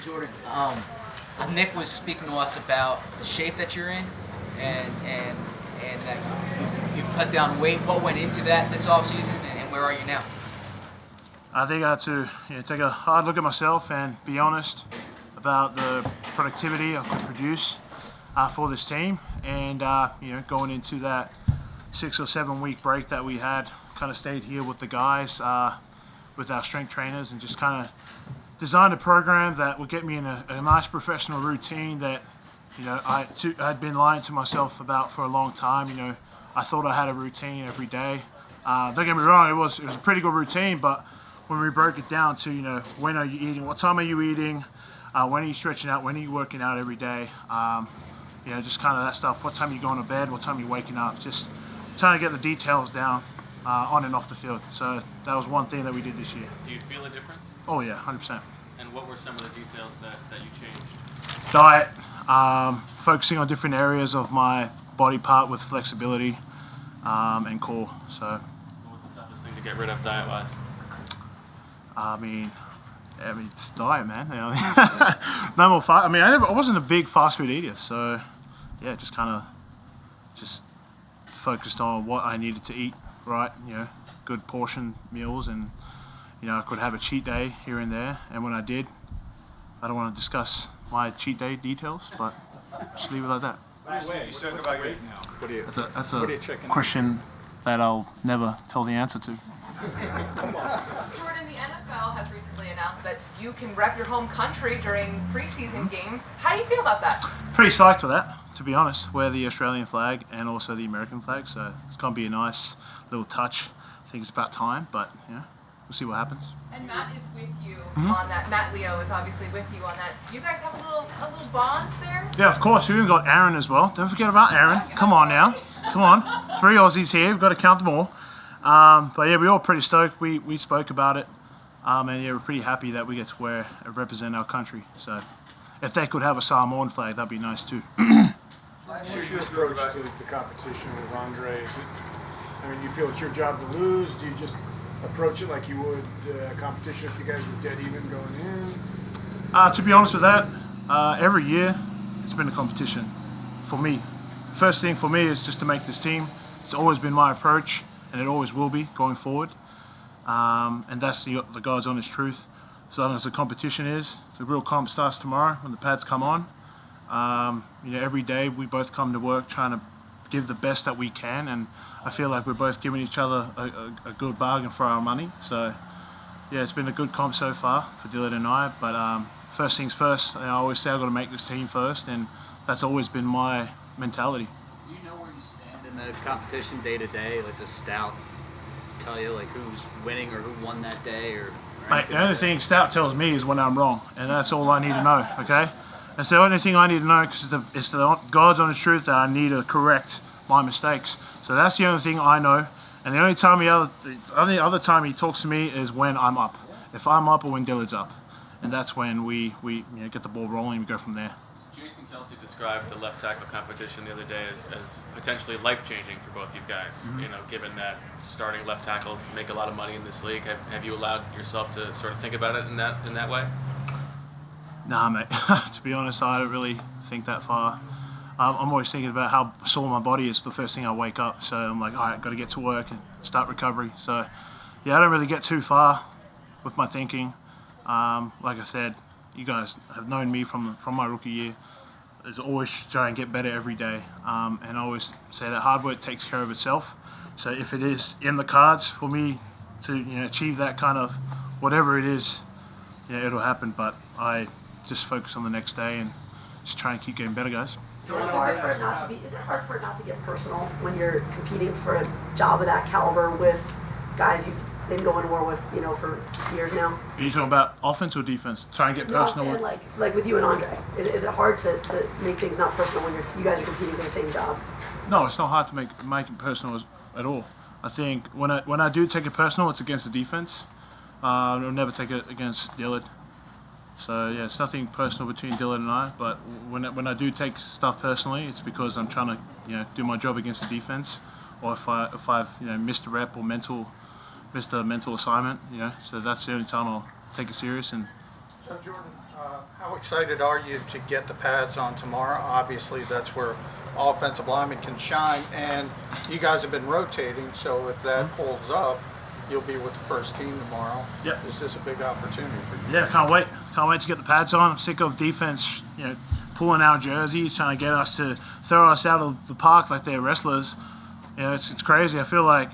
Jordan, Nick was speaking to us about the shape that you're in, and that you've cut down weight. What went into that this offseason, and where are you now? I think I had to take a hard look at myself and be honest about the productivity I could produce for this team, and going into that 6 or 7 week break that we had, kind of stayed here with the guys, with our strength trainers, and just kind of designed a program that would get me in a nice professional routine that I'd been lying to myself about for a long time. I thought I had a routine every day. Don't get me wrong, it was a pretty good routine, but when we broke it down to when are you eating, what time are you eating, when are you stretching out, when are you working out every day, just kind of that stuff. What time are you going to bed, what time are you waking up, just trying to get the details down on and off the field. So that was one thing that we did this year. Do you feel a difference? Oh yeah, 100%. And what were some of the details that you changed? Diet, focusing on different areas of my body part with flexibility and core. So. What was the toughest thing to get rid of diet-wise? I mean, it's diet, man. No more fast. I mean, I wasn't a big fast food eater, so yeah, just focused on what I needed to eat. Right, good portion meals, and I could have a cheat day here and there. And when I did, I don't want to discuss my cheat day details, but just leave it like that. You talking about weight now? That's a question that I'll never tell the answer to. Jordan, the NFL has recently announced that you can rep your home country during preseason games. How do you feel about that? Pretty psyched for that, to be honest. Wear the Australian flag and also the American flag, so it's going to be a nice little touch. I think it's about time, but we'll see what happens. And Matt is with you on that. Matt Leo is obviously with you on that. Do you guys have a little bond there? Yeah, of course. We even got Aaron as well. Don't forget about Aaron. Come on now. Come on. 3 Aussies here. We've got to count them all. But yeah, we're all pretty stoked. We spoke about it. And yeah, we're pretty happy that we get to represent our country. So if they could have a Samoan flag, that'd be nice too. What's your approach to the competition with Andre? You feel it's your job to lose? Do you just approach it like you would a competition if you guys were dead even going in? To be honest with that, every year it's been a competition for me. First thing for me is just to make this team. It's always been my approach, and it always will be going forward. And that's the God's honest truth. As long as the competition is, the real comp starts tomorrow when the pads come on. Every day we both come to work trying to give the best that we can, and I feel like we're both giving each other a good bargain for our money. So yeah, it's been a good comp so far for Dillard and I, but first things first. I always say I've got to make this team first, and that's always been my mentality. Do you know where you stand in the competition day to day? Like, does Stout tell you who's winning or who won that day, or Mate, the only thing Stout tells me is when I'm wrong, and that's all I need to know, okay? That's the only thing I need to know, because it's the God's honest truth that I need to correct my mistakes. So that's the only thing I know, and the only other time he talks to me is when I'm up. If I'm up or when Dillard's up, and that's when we get the ball rolling and we go from there. Jason Kelsey described the left tackle competition the other day as potentially life-changing for both you guys. Mm-hmm. Given that starting left tackles make a lot of money in this league, have you allowed yourself to sort of think about it in that way? Nah, mate. To be honest, I don't really think that far. I'm always thinking about how sore my body is the first thing I wake up. So I'm like, all right, got to get to work and start recovery. So yeah, I don't really get too far with my thinking. Like I said, you guys have known me from my rookie year. It's always try and get better every day. And I always say that hard work takes care of itself. So if it is in the cards for me to achieve that kind of whatever it is, it'll happen. But I just focus on the next day and just try and keep getting better, guys. Is it hard for it not to get personal when you're competing for a job of that caliber with guys you've been going to war with, for years now? Are you talking about offense or defense? Try and get personal. No, I'm saying like with you and Andre. Is it hard to make things not personal when you guys are competing for the same job? No, it's not hard to make it personal at all. I think when I do take it personal, it's against the defense. I'll never take it against Dillard. So yeah, it's nothing personal between Dillard and I. But when I do take stuff personally, it's because I'm trying to do my job against the defense, or if I've missed a rep or missed a mental assignment. So that's the only time I'll take it serious and So Jordan, how excited are you to get the pads on tomorrow? Obviously, that's where offensive linemen can shine, and you guys have been rotating, so if that holds up, you'll be with the first team tomorrow. Yep. Is this a big opportunity for you? Yeah, can't wait. Can't wait to get the pads on. I'm sick of defense, pulling our jerseys, trying to get us to throw us out of the park like they're wrestlers. It's crazy. I feel like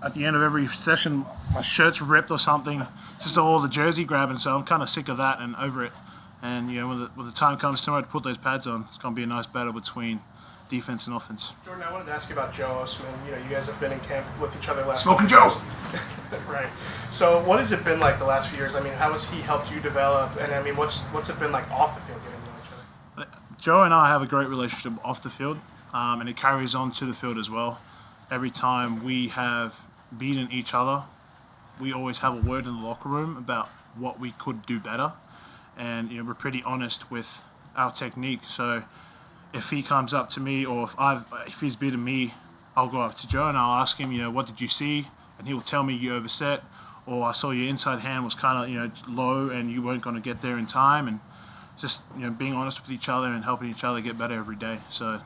at the end of every session, my shirt's ripped or something, just all the jersey grabbing. So I'm kind of sick of that and over it. And when the time comes tomorrow to put those pads on, it's going to be a nice battle between defense and offense. Jordan, I wanted to ask you about Joe Osman. You guys have been in camp with each other last. Smoking couple Joe. years. Right. So what has it been like the last few years? I mean, how has he helped you develop? And I mean, what's it been like off the field getting to know each other? Joe and I have a great relationship off the field, and it carries on to the field as well. Every time we have beaten each other, we always have a word in the locker room about what we could do better, and we're pretty honest with our technique. So if he comes up to me, or if he's beaten me, I'll go up to Joe and I'll ask him, what did you see? And he will tell me you overset, or I saw your inside hand was kind of low and you weren't going to get there in time, and just being honest with each other and helping each other get better every day. So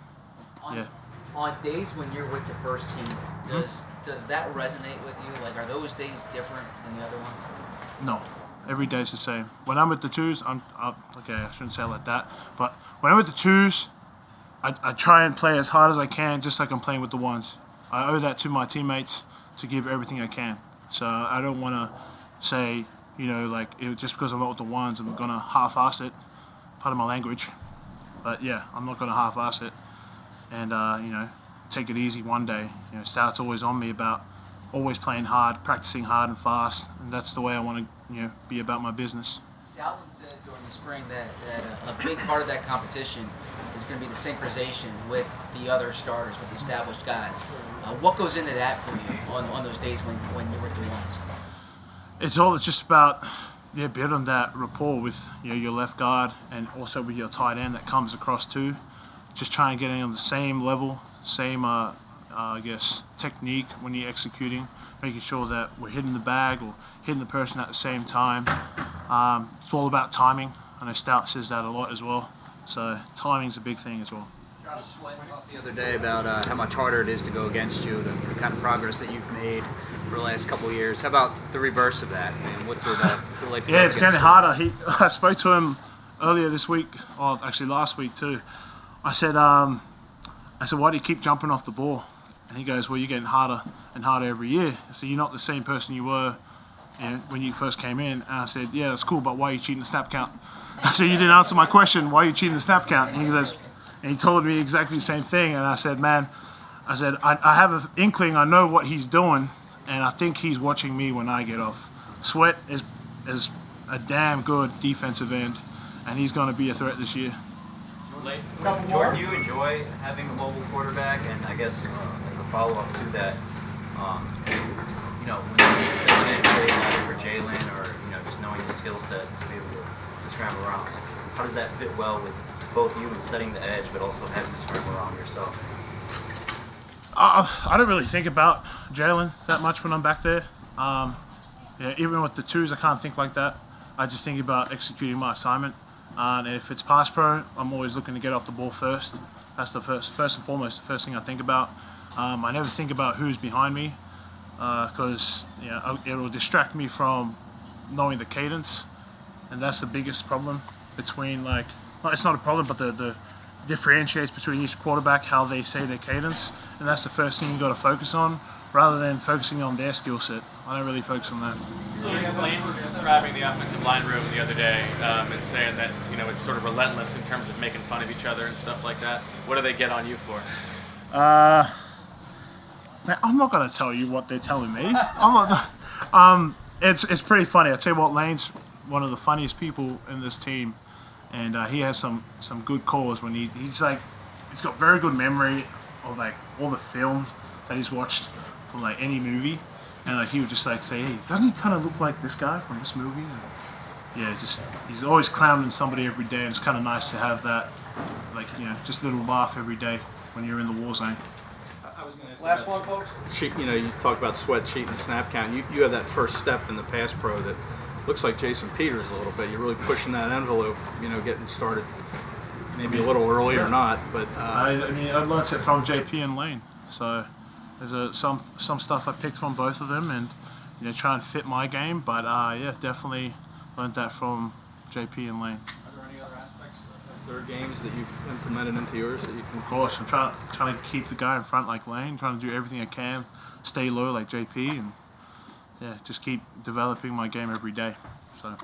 yeah. On days when you're with the first team, does that resonate with you? Like, are those days different than the other ones? No, every day's the same. When I'm with the twos, okay, I shouldn't say it like that, but when I'm with the twos, I try and play as hard as I can, just like I'm playing with the ones. I owe that to my teammates to give everything I can. So I don't want to say, just because I'm not with the ones, I'm going to half-ass it. Pardon my language. But yeah, I'm not going to half-ass it. And, take it easy one day. Stout's always on me about always playing hard, practicing hard and fast. And that's the way I want to, be about my business. Stoutland said during the spring that a big part of that competition is going to be the synchronization with the other starters, with the established guys. What goes into that for you on those days when you're with the ones? It's just about building that rapport with your left guard and also with your tight end that comes across too. Just trying to get on the same level, same technique when you're executing, making sure that we're hitting the bag or hitting the person at the same time. It's all about timing. I know Stout says that a lot as well. So timing's a big thing as well. Sweat talked the other day about how much harder it is to go against you, the kind of progress that you've made for the last couple of years. How about the reverse of that? And what's it like to go it's against getting harder. I spoke to him earlier this week, or actually last week too. I said, why do you keep jumping off the ball? And he goes, well, you're getting harder and harder every year. I said, you're not the same person you were when you first came in. And I said, yeah, that's cool, but why are you cheating the snap count? I said, you didn't answer my question. Why are you cheating the snap count? And he goes, and he told me exactly the same thing. And I said, man, I have an inkling. I know what he's doing, and I think he's watching me when I get off. Sweat is a damn good defensive end, and he's going to be a threat this year. Jordan, do you enjoy having a mobile quarterback? And I guess as a follow-up to that, when you're filling in for Jalen, or just knowing his skill set to be able to scramble around, how does that fit well with both you and setting the edge, but also having to scramble around yourself? I don't really think about Jalen that much when I'm back there. Even with the twos, I can't think like that. I just think about executing my assignment. And if it's pass pro, I'm always looking to get off the ball first. That's the first and foremost, the first thing I think about. I never think about who's behind me because it'll distract me from knowing the cadence, and that's the biggest problem between it's not a problem, but the differentiates between each quarterback, how they say their cadence, and that's the first thing you got to focus on, rather than focusing on their skill set. I don't really focus on that. Lane was describing the offensive line room the other day and saying that it's sort of relentless in terms of making fun of each other and stuff like that. What do they get on you for? Man, I'm not gonna tell you what they're telling me. It's pretty funny. I tell you what, Lane's one of the funniest people in this team, and he has some good calls when he's got very good memory of all the film that he's watched from any movie, and he would just say, hey, doesn't he kind of look like this guy from this movie? And, he's always clowning somebody every day, and it's kind of nice to have that just a little laugh every day when you're in the war zone. Last one, folks. You talk about Sweat cheating the snap count. You have that first step in the pass pro that looks like Jason Peters a little bit. You're really pushing that envelope, getting started maybe a little early or not. But I mean, I learned it from JP and Lane. So there's some stuff I picked from both of them, and try and fit my game. But yeah, definitely learned that from JP and Lane. Are there any other aspects of their games that you've implemented into yours that you can? Of course, I'm trying to keep the guy in front like Lane, trying to do everything I can, stay low like JP, and yeah, just keep developing my game every day. So.